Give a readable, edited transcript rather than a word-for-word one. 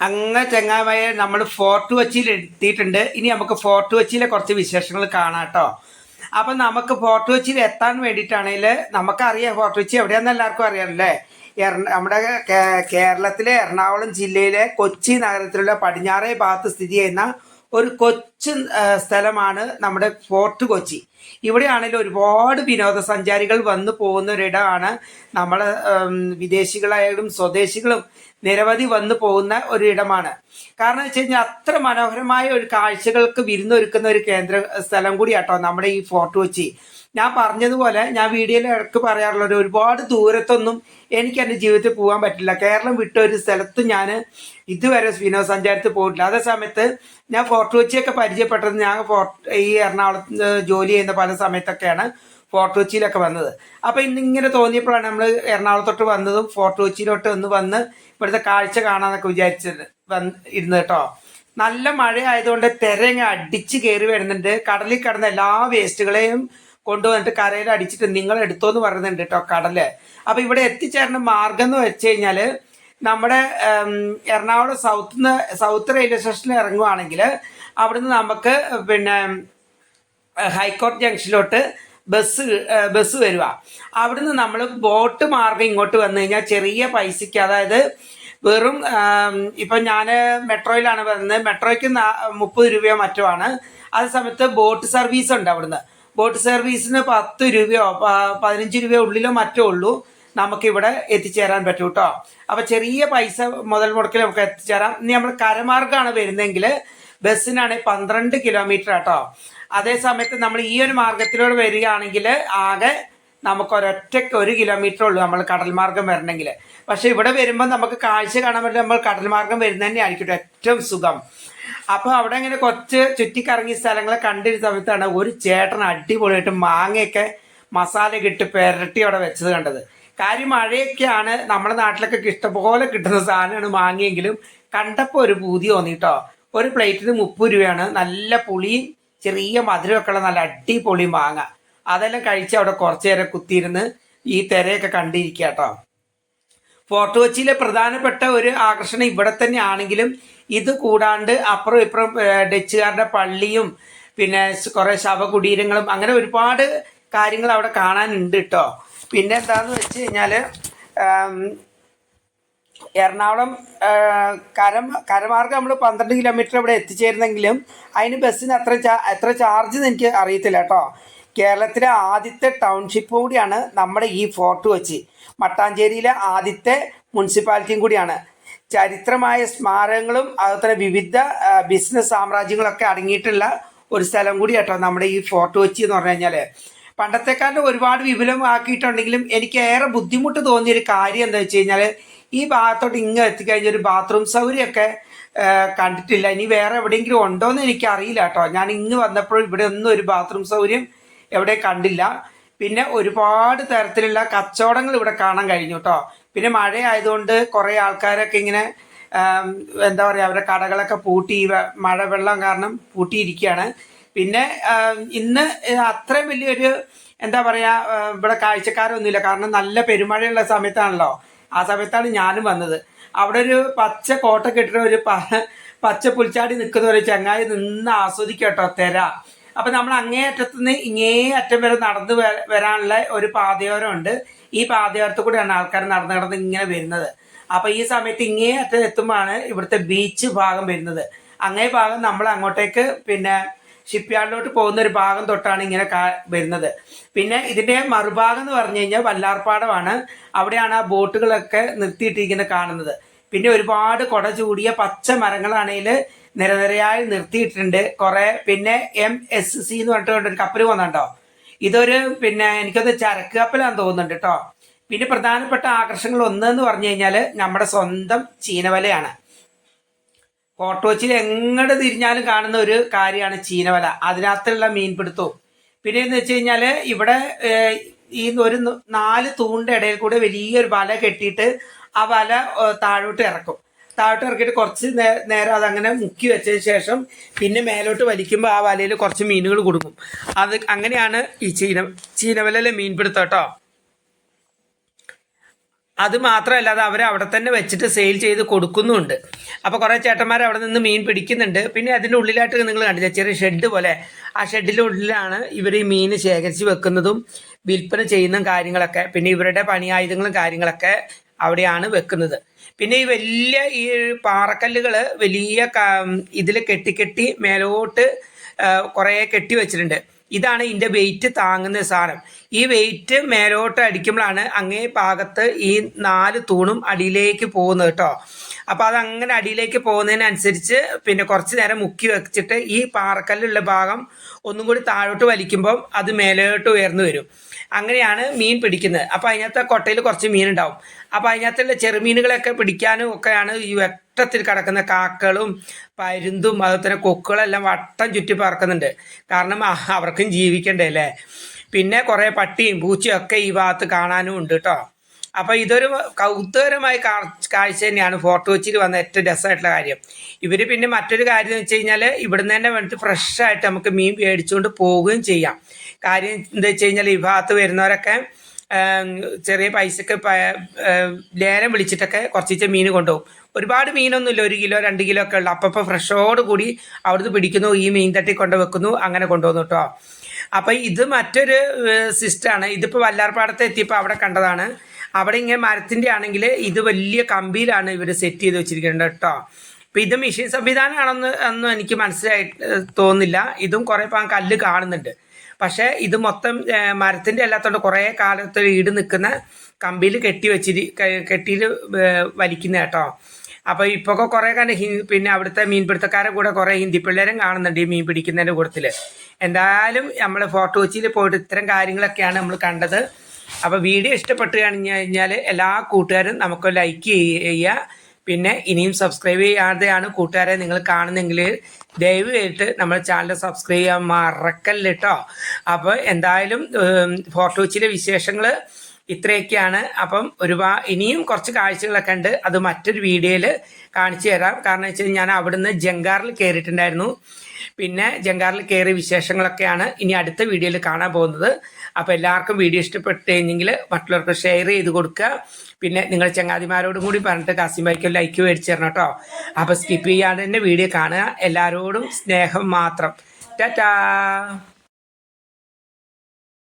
അങ്ങനെ ചെങ്ങാമയെ നമ്മൾ ഫോർട്ട് കൊച്ചിയിൽ എത്തിയിട്ടുണ്ട്. ഇനി നമുക്ക് ഫോർട്ട് കൊച്ചിയിലെ കുറച്ച് വിശേഷങ്ങൾ കാണാം കേട്ടോ. അപ്പം നമുക്ക് ഫോർട്ട് കൊച്ചിയിൽ എത്താൻ വേണ്ടിയിട്ടാണെങ്കിൽ നമുക്കറിയാം ഫോർട്ട് കൊച്ചി എവിടെയാണെന്ന് എല്ലാവർക്കും അറിയാമല്ലേ. നമ്മുടെ കേരളത്തിലെ എറണാകുളം ജില്ലയിലെ കൊച്ചി നഗരത്തിലുള്ള പടിഞ്ഞാറേ ഭാഗത്ത് സ്ഥിതി ചെയ്യുന്ന ഒരു കൊച്ചു സ്ഥലമാണ് നമ്മുടെ ഫോർട്ട് കൊച്ചി. ഇവിടെയാണെങ്കിലും ഒരുപാട് വിനോദസഞ്ചാരികൾ വന്നു പോകുന്ന ഒരിടമാണ്. നമ്മളെ വിദേശികളായാലും സ്വദേശികളും നിരവധി വന്നു പോകുന്ന ഒരു ഇടമാണ്. കാരണം വെച്ച് കഴിഞ്ഞാൽ അത്ര മനോഹരമായ ഒരു കാഴ്ചകൾക്ക് വിരുന്നൊരുക്കുന്ന ഒരു കേന്ദ്ര സ്ഥലം കൂടിയാട്ടോ നമ്മുടെ ഈ ഫോർട്ട് കൊച്ചി. ഞാൻ പറഞ്ഞതുപോലെ ഞാൻ വീഡിയോയിൽ ഇടയ്ക്ക് പറയാറുള്ളത് ഒരുപാട് ദൂരത്തൊന്നും എനിക്ക് എൻ്റെ ജീവിതത്തിൽ പോകാൻ പറ്റില്ല. കേരളം വിട്ട ഒരു സ്ഥലത്തും ഞാൻ ഇതുവരെ വിനോദസഞ്ചാരത്തിൽ പോയിട്ടില്ല. അതേ സമയത്ത് ഞാൻ ഫോർട്ട് കൊച്ചിയൊക്കെ പരിചയപ്പെട്ടത് ഞാൻ ഈ എറണാകുളത്ത് ജോലി ചെയ്യുന്ന പല സമയത്തൊക്കെയാണ് ഫോർട്ട് കൊച്ചിയിലൊക്കെ വന്നത്. അപ്പോൾ ഇന്നിങ്ങനെ തോന്നിയപ്പോഴാണ് നമ്മൾ എറണാകുളത്തോട്ട് വന്നതും ഫോർട്ട് കൊച്ചിയിലോട്ട് വന്ന് ഇവിടുത്തെ കാഴ്ച കാണാമെന്നൊക്കെ വിചാരിച്ചത് ഇരുന്ന് കേട്ടോ. നല്ല മഴ ആയതുകൊണ്ട് തിരങ്ങ അടിച്ച് കയറി വരുന്നുണ്ട്. കടലിൽ കിടന്ന എല്ലാ വേസ്റ്റുകളെയും കൊണ്ടുവന്നിട്ട് കരയിൽ അടിച്ചിട്ട് നിങ്ങൾ എടുത്തോന്ന് പറയുന്നുണ്ട് കേട്ടോ കടല്. അപ്പൊ ഇവിടെ എത്തിച്ചേരുന്ന മാർഗം എന്ന് വെച്ച് കഴിഞ്ഞാല് നമ്മുടെ എറണാകുളം സൗത്ത് റെയിൽവേ സ്റ്റേഷനിൽ ഇറങ്ങുവാണെങ്കിൽ അവിടുന്ന് നമുക്ക് പിന്നെ ഹൈക്കോർട്ട് ജംഗ്ഷനിലോട്ട് ബസ് വരിക. അവിടുന്ന് നമ്മൾ ബോട്ട് മാർഗം ഇങ്ങോട്ട് വന്നു കഴിഞ്ഞാൽ ചെറിയ പൈസയ്ക്ക്, അതായത് വെറും ഇപ്പം ഞാൻ മെട്രോയിലാണ് വരുന്നത്, മെട്രോയ്ക്ക് 30 രൂപയോ മറ്റോ ആണ്. അതേ സമയത്ത് ബോട്ട് സർവീസ് ഉണ്ട്. അവിടുന്ന് ബോട്ട് സർവീസിന് 10 രൂപയോ 15 രൂപയോ ഉള്ളിലോ മറ്റോ ഉള്ളൂ നമുക്കിവിടെ എത്തിച്ചേരാൻ പറ്റൂ കേട്ടോ. അപ്പം ചെറിയ പൈസ മുതൽ മുടക്കിൽ നമുക്ക് എത്തിച്ചേരാം. ഇനി നമ്മൾ കരമാർഗ്ഗമാണ് വരുന്നതെങ്കിൽ ബസ്സിനാണെങ്കിൽ 12 കിലോമീറ്റർ കേട്ടോ. അതേ സമയത്ത് നമ്മൾ ഈ ഒരു മാർഗത്തിലൂടെ വരികയാണെങ്കിൽ ആകെ നമുക്ക് ഒരൊറ്റയ്ക്ക് 1 കിലോമീറ്റർ ഉള്ളൂ നമ്മൾ കടൽ മാർഗം വരണമെങ്കിൽ. പക്ഷെ ഇവിടെ വരുമ്പോൾ നമുക്ക് കാഴ്ച കാണാൻ പറ്റും നമ്മൾ കടൽ മാർഗം വരുന്നത് തന്നെ ആയിരിക്കും ഏറ്റവും സുഖം. അപ്പോൾ അവിടെ ഇങ്ങനെ കുറച്ച് ചുറ്റിക്കറങ്ങിയ സ്ഥലങ്ങളെ കണ്ടിരുന്ന സമയത്താണ് ഒരു ചേട്ടൻ അടിപൊളിയായിട്ട് മാങ്ങയൊക്കെ മസാല ഇട്ട് പെരട്ടി അവിടെ വെച്ചത് കണ്ടത്. കാര്യം മഴയൊക്കെയാണ്, നമ്മുടെ നാട്ടിലൊക്കെ ഇഷ്ടംപോലെ കിട്ടുന്ന സാധനമാണ് മാങ്ങയെങ്കിലും കണ്ടപ്പോൾ ഒരു പൂതി തോന്നിട്ടോ. ഒരു പ്ലേറ്റിന് 30 രൂപയാണ്. നല്ല പുളിയും ചെറിയ മധുരമൊക്കെ ഉള്ള നല്ല അടിപൊളി മാങ്ങ. അതെല്ലാം കഴിച്ച് അവിടെ കുറച്ചു നേരം കുത്തിയിരുന്ന് ഈ തിരയൊക്കെ കണ്ടിരിക്കുക കേട്ടോ. ഫോർട്ട് കൊച്ചിയിലെ പ്രധാനപ്പെട്ട ഒരു ആകർഷണം ഇവിടെ തന്നെ ആണെങ്കിലും ഇത് കൂടാണ്ട് അപ്പുറം ഇപ്പുറം ഡച്ചുകാരുടെ പള്ളിയും പിന്നെ കുറേ ശവകുടീരങ്ങളും അങ്ങനെ ഒരുപാട് കാര്യങ്ങൾ അവിടെ കാണാനുണ്ട് കേട്ടോ. പിന്നെ എന്താണെന്ന് വെച്ച് കഴിഞ്ഞാൽ എറണാകുളം കരമാർഗം നമ്മൾ 12 കിലോമീറ്റർ ഇവിടെ എത്തിച്ചേരുന്നെങ്കിലും അതിന് ബസ്സിന് എത്ര ചാർജ് എന്ന് എനിക്ക് അറിയത്തില്ല കേട്ടോ. കേരളത്തിലെ ആദ്യത്തെ ടൗൺഷിപ്പ് കൂടിയാണ് നമ്മുടെ ഈ ഫോർട്ട് കൊച്ചി. മട്ടാഞ്ചേരിയിലെ ആദ്യത്തെ മുനിസിപ്പാലിറ്റിയും കൂടിയാണ്. ചരിത്രമായ സ്മാരകങ്ങളും അതുപോലെ വിവിധ ബിസിനസ് സാമ്രാജ്യങ്ങളൊക്കെ അടങ്ങിയിട്ടുള്ള ഒരു സ്ഥലം കൂടി കേട്ടോ നമ്മുടെ ഈ ഫോർട്ട് കൊച്ചി എന്ന് പറഞ്ഞു കഴിഞ്ഞാൽ. പണ്ടത്തെക്കാളും ഒരുപാട് വിപുലമാക്കിയിട്ടുണ്ടെങ്കിലും എനിക്ക് ഏറെ ബുദ്ധിമുട്ട് തോന്നിയൊരു കാര്യം എന്താ വെച്ച് കഴിഞ്ഞാൽ ഈ ഭാഗത്തോട്ട് ഇങ്ങനെ എത്തിക്കഴിഞ്ഞാൽ ഒരു ബാത്റൂം സൗകര്യമൊക്കെ കണ്ടിട്ടില്ല. ഇനി വേറെ എവിടെയെങ്കിലും ഉണ്ടോ എന്ന് എനിക്കറിയില്ല കേട്ടോ. ഞാൻ ഇങ്ങ് വന്നപ്പോഴും ഇവിടെ ഒന്നും ഒരു ബാത്റൂം സൗകര്യം എവിടെ കണ്ടില്ല. പിന്നെ ഒരുപാട് തരത്തിലുള്ള കച്ചവടങ്ങൾ ഇവിടെ കാണാൻ കഴിഞ്ഞു കേട്ടോ. പിന്നെ മഴ ആയതുകൊണ്ട് കുറേ ആൾക്കാരൊക്കെ ഇങ്ങനെ എന്താ പറയുക അവരുടെ കടകളൊക്കെ പൂട്ടി മഴവെള്ളം കാരണം പൂട്ടിയിരിക്കുകയാണ്. പിന്നെ ഇന്ന് അത്രയും വലിയൊരു എന്താ പറയുക ഇവിടെ കാഴ്ചക്കാരൊന്നുമില്ല. കാരണം നല്ല പെരുമഴയുള്ള സമയത്താണല്ലോ. ആ സമയത്താണ് ഞാനും വന്നത്. അവിടെ ഒരു പച്ച കോട്ടൊക്കെ ഇട്ടിട്ട് ഒരു പച്ച പുൽച്ചാടി നിൽക്കുന്ന ഒരു ചങ്ങായി നിന്ന് ആസ്വദിക്കുക കേട്ടോ തെര. അപ്പം നമ്മൾ അങ്ങേ അറ്റത്തുനിന്ന് ഇങ്ങേ അറ്റം വരെ നടന്ന് വരാനുള്ള ഒരു പാതയോരം ഉണ്ട്. ഈ പാതയോരത്തിൽ കൂടെയാണ് ആൾക്കാർ നടന്ന് ഇങ്ങനെ വരുന്നത്. അപ്പം ഈ സമയത്ത് ഇങ്ങേ അറ്റം എത്തുമ്പോഴാണ് ഇവിടുത്തെ ബീച്ച് ഭാഗം വരുന്നത്. അങ്ങേ ഭാഗം നമ്മൾ അങ്ങോട്ടേക്ക് പിന്നെ ഷിപ്പ് യാർഡിലോട്ട് പോകുന്ന ഒരു ഭാഗം തൊട്ടാണ് ഇങ്ങനെ വരുന്നത്. പിന്നെ ഇതിൻ്റെ മറുഭാഗം എന്ന് പറഞ്ഞു കഴിഞ്ഞാൽ വല്ലാർപാടമാണ്. അവിടെയാണ് ആ ബോട്ടുകളൊക്കെ നിർത്തിയിട്ടിരിക്കുന്നത് കാണുന്നത്. പിന്നെ ഒരുപാട് കുട ചൂടിയ പച്ച മരങ്ങളാണെങ്കിൽ നിരനിരയായി നിർത്തിയിട്ടുണ്ട് കുറേ. പിന്നെ MSC എന്ന് പറഞ്ഞിട്ട് ഒരു കപ്പൽ പോകുന്നുണ്ടോ. ഇതൊരു പിന്നെ എനിക്കത് ചരക്ക് കപ്പലാന്ന് തോന്നുന്നുണ്ട് കേട്ടോ. പിന്നെ പ്രധാനപ്പെട്ട ആകർഷണങ്ങൾ ഒന്നെന്ന് പറഞ്ഞു കഴിഞ്ഞാൽ നമ്മുടെ സ്വന്തം ചീനവലയാണ്. ഫോർട്ട് കൊച്ചിയിൽ എങ്ങോട്ട് തിരിഞ്ഞാലും കാണുന്ന ഒരു കാര്യമാണ് ചീനവല. അതിനകത്തുള്ള മീൻപിടുത്തവും. പിന്നെ എന്ന് വെച്ച് കഴിഞ്ഞാൽ ഇവിടെ ഈ ഒരു 4 തൂണിൻ്റെ ഇടയിൽ കൂടെ വലിയൊരു വല കെട്ടിയിട്ട് ആ വല താഴോട്ട് ഇറക്കിയിട്ട് കുറച്ച് നേരം അതങ്ങനെ മുക്കി വെച്ചതിന് ശേഷം പിന്നെ മേലോട്ട് വലിക്കുമ്പോൾ ആ വലയിൽ കുറച്ച് മീനുകൾ കൊടുക്കും. അത് അങ്ങനെയാണ് ഈ ചീനവലയിലെ മീൻപിടുത്തം കേട്ടോ. അത് മാത്രമല്ല അത് അവർ അവിടെ തന്നെ വെച്ചിട്ട് സെയിൽ ചെയ്ത് കൊടുക്കുന്നുമുണ്ട്. അപ്പോൾ കുറേ ചേട്ടന്മാർ അവിടെ നിന്ന് മീൻ പിടിക്കുന്നുണ്ട്. പിന്നെ അതിൻ്റെ ഉള്ളിലായിട്ട് നിങ്ങൾ കണ്ടില്ല ചെറിയ ഷെഡ് പോലെ, ആ ഷെഡിൻ്റെ ഉള്ളിലാണ് ഇവർ ഈ മീൻ ശേഖരിച്ച് വെക്കുന്നതും വിൽപ്പന ചെയ്യുന്ന കാര്യങ്ങളൊക്കെ. പിന്നെ ഇവരുടെ പണിയായുധങ്ങളും കാര്യങ്ങളൊക്കെ അവിടെയാണ് വെക്കുന്നത്. പിന്നെ ഈ വലിയ ഈ പാറക്കല്ലുകൾ വലിയ ഇതിൽ കെട്ടി മേലോട്ട് കുറേ കെട്ടി വെച്ചിട്ടുണ്ട്. ഇതാണ് ഇതിൻ്റെ വെയിറ്റ് താങ്ങുന്ന സാധനം. ഈ വെയിറ്റ് മേലോട്ട് അടിക്കുമ്പോഴാണ് അങ്ങേ ഭാഗത്ത് ഈ 4 തൂണും അടിയിലേക്ക് പോകുന്നത് കേട്ടോ. അപ്പോൾ അതങ്ങനെ അടിയിലേക്ക് പോകുന്നതിനനുസരിച്ച് പിന്നെ കുറച്ച് നേരം മുക്കി വെച്ചിട്ട് ഈ പാറക്കല്ലുള്ള ഭാഗം ഒന്നും കൂടി താഴോട്ട് വലിക്കുമ്പം അത് മേലോട്ട് ഉയർന്നു വരും. അങ്ങനെയാണ് മീൻ പിടിക്കുന്നത്. അപ്പോൾ അതിനകത്ത് കൊട്ടയിൽ കുറച്ച് മീനുണ്ടാവും. അപ്പോൾ അതിനകത്തുള്ള ചെറുമീനുകളൊക്കെ പിടിക്കാനും ഒക്കെയാണ് ഈ വട്ടത്തിൽ കിടക്കുന്ന കാക്കകളും പരുന്തും അതുപോലെ തന്നെ കൊക്കുകളെല്ലാം വട്ടം ചുറ്റി പറക്കുന്നുണ്ട്. കാരണം അവർക്കും ജീവിക്കണ്ടേ അല്ലേ. പിന്നെ കുറേ പട്ടിയും പൂച്ചയും ഒക്കെ ഈ ഭാഗത്ത് കാണാനും ഉണ്ട് കേട്ടോ. അപ്പോൾ ഇതൊരു കൗതുകരമായ കാഴ്ച തന്നെയാണ് ഫോർട്ട് കൊച്ചിയിൽ വന്ന ഏറ്റവും രസമായിട്ടുള്ള കാര്യം. ഇവർ പിന്നെ മറ്റൊരു കാര്യം എന്ന് വെച്ച് കഴിഞ്ഞാൽ ഇവിടുന്ന് തന്നെ വന്നിട്ട് ഫ്രഷായിട്ട് നമുക്ക് മീൻ മേടിച്ചുകൊണ്ട് പോവുകയും ചെയ്യാം. കാര്യം എന്താ വെച്ച് കഴിഞ്ഞാൽ ഈ ഭാഗത്ത് വരുന്നവരൊക്കെ ചെറിയ പൈസക്ക് ലേലം വിളിച്ചിട്ടൊക്കെ കുറച്ച് മീൻ കൊണ്ടുപോകും. ഒരുപാട് മീനൊന്നുമില്ല, 1 കിലോ 2 കിലോ ഒക്കെ ഉള്ളു. അപ്പോൾ ഫ്രഷോട് കൂടി അവിടുന്ന് പിടിക്കുന്നു, ഈ മീൻ തട്ടി കൊണ്ട് വെക്കുന്നു, അങ്ങനെ കൊണ്ടുപോകുന്നു കേട്ടോ. അപ്പം ഇത് മറ്റൊരു സിസ്റ്റമാണ്. ഇതിപ്പോൾ വല്ലാർപാടത്ത് എത്തിയപ്പോൾ അവിടെ കണ്ടതാണ്. അവിടെ ഇങ്ങനെ മരത്തിൻ്റെ ആണെങ്കിൽ ഇത് വലിയ കമ്പിയിലാണ് ഇവർ സെറ്റ് ചെയ്ത് വെച്ചിരിക്കുന്നത് കേട്ടോ. അപ്പം ഇത് മെഷീൻ സംവിധാനമാണെന്ന് ഒന്നും എനിക്ക് മനസ്സിലായി തോന്നുന്നില്ല. ഇതും കുറേ കല്ല് കാണുന്നുണ്ട്. പക്ഷേ ഇത് മൊത്തം മരത്തിൻ്റെ അല്ലാത്തതുകൊണ്ട് കുറേ കാലത്ത് ഈട് നിൽക്കുന്ന കമ്പിയിൽ കെട്ടിയിൽ വലിക്കുന്ന കേട്ടോ. അപ്പോൾ ഇപ്പോൾ കുറേ പിന്നെ അവിടുത്തെ മീൻപിടുത്തക്കാരെ കൂടെ കുറേ ഹിന്ദി പിള്ളേരും കാണുന്നുണ്ട് ഈ മീൻ പിടിക്കുന്നതിൻ്റെ കൂട്ടത്തിൽ. എന്തായാലും നമ്മൾ ഫോർട്ട് കൊച്ചിയിൽ പോയിട്ട് ഇത്തരം കാര്യങ്ങളൊക്കെയാണ് നമ്മൾ കണ്ടത്. അപ്പോൾ വീഡിയോ ഇഷ്ടപ്പെട്ട് കഴിഞ്ഞാൽ എല്ലാ കൂട്ടുകാരും നമുക്ക് ലൈക്ക് ചെയ്യുക. പിന്നെ ഇനിയും സബ്സ്ക്രൈബ് ചെയ്യാതെയാണ് കൂട്ടുകാരെ നിങ്ങൾ കാണുന്നെങ്കിൽ ദയവായിട്ട് നമ്മുടെ ചാനൽ സബ്സ്ക്രൈബ് ചെയ്യാൻ മറക്കല്ല കേട്ടോ. അപ്പോൾ എന്തായാലും ഫോർട്ട് കൊച്ചിയിലെ വിശേഷങ്ങൾ ഇത്രയൊക്കെയാണ്. അപ്പം ഇനിയും കുറച്ച് കാഴ്ചകളൊക്കെ ഉണ്ട്. അത് മറ്റൊരു വീഡിയോയിൽ കാണിച്ചു തരാം. കാരണം വെച്ചാൽ ഞാൻ അവിടുന്ന് ജങ്കാറിൽ കയറിയിട്ടുണ്ടായിരുന്നു. പിന്നെ ജങ്കാറിൽ കയറിയ വിശേഷങ്ങളൊക്കെയാണ് ഇനി അടുത്ത വീഡിയോയിൽ കാണാൻ പോകുന്നത്. അപ്പോൾ എല്ലാവർക്കും വീഡിയോ ഇഷ്ടപ്പെട്ട് കഴിഞ്ഞെങ്കിൽ മറ്റുള്ളവർക്ക് ഷെയർ ചെയ്ത് കൊടുക്കുക. പിന്നെ നിങ്ങൾ ചങ്ങാതിമാരോടും കൂടി പറഞ്ഞിട്ട് കാസിംബായിക്ക് ലൈക്ക് മേടിച്ചു തരണം കേട്ടോ. അപ്പോൾ സ്കിപ്പ് ചെയ്യാതെ തന്നെ വീഡിയോ കാണുക. എല്ലാവരോടും സ്നേഹം മാത്രം. ടാറ്റാ.